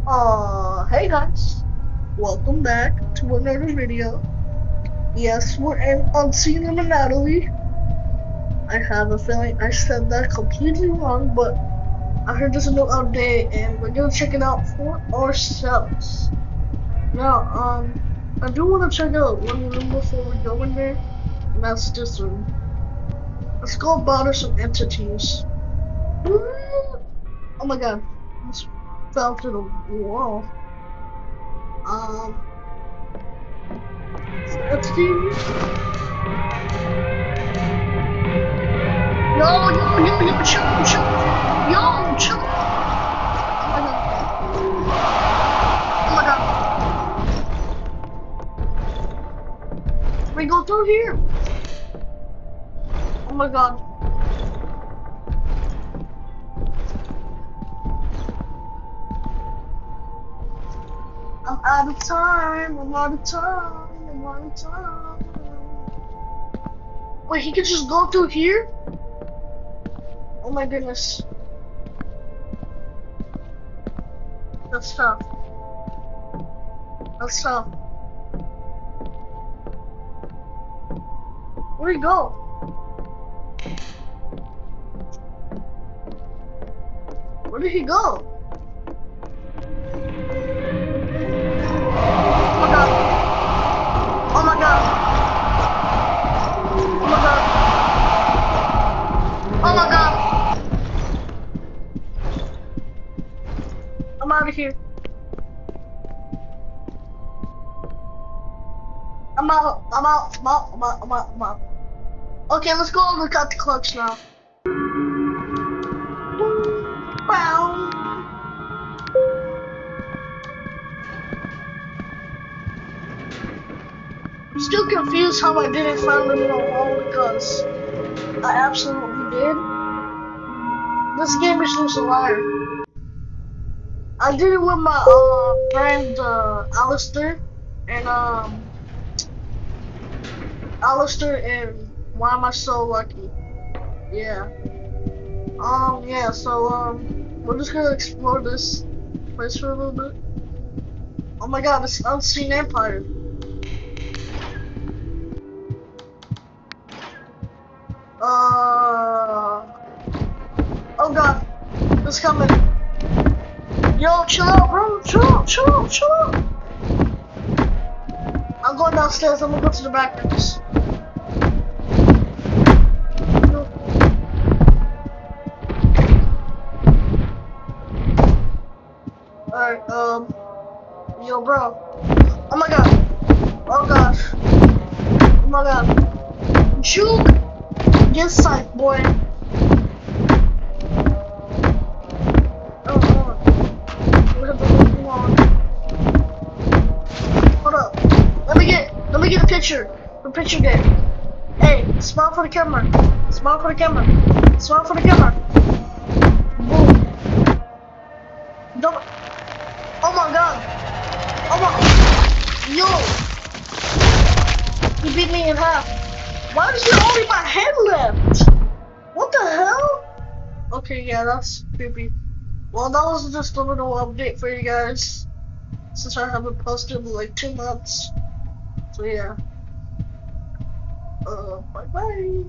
Hey guys, welcome back to another video. Yes, we're in Unseen Natalie. I have a feeling I said that completely wrong, but I heard there's a new update and we're gonna check it out for ourselves. Now, I do want to check out one room before we go in there, and that's this room. Let's go bother some entities. Oh my god, this fell to the wall. Um, is there entity? Yo, chill. Oh my god. We go through here. Oh my god. I'm out of time. Wait, he can just go through here? Oh my goodness. That's tough. Where'd he go? Where did he go? Oh my god. I'm out of here. I'm out. Okay, let's go look at the clutch now. Bow. I'm still confused how I didn't find the little hole because I absolutely did. This game is just a liar. I did it with my friend Alistair and why am I so lucky? Yeah. We're just gonna explore this place for a little bit. Oh my god, this Unseen Empire. Oh god, it's coming. Yo, chill out, bro. Chill out. I'm going downstairs. I'm gonna go to the back rooms. Alright, yo, bro. Oh my god. Oh gosh. Oh my god. Juke. Get psyched, boy. Hold up. Let me get a picture. The picture game. Hey, smile for the camera. Boom. Don't. Oh my god. Yo. He beat me in half. Why is there only my head left? What the hell? Okay, yeah, that's creepy. Well, that was just a little update for you guys, since I haven't posted in like 2 months. So yeah. Bye bye.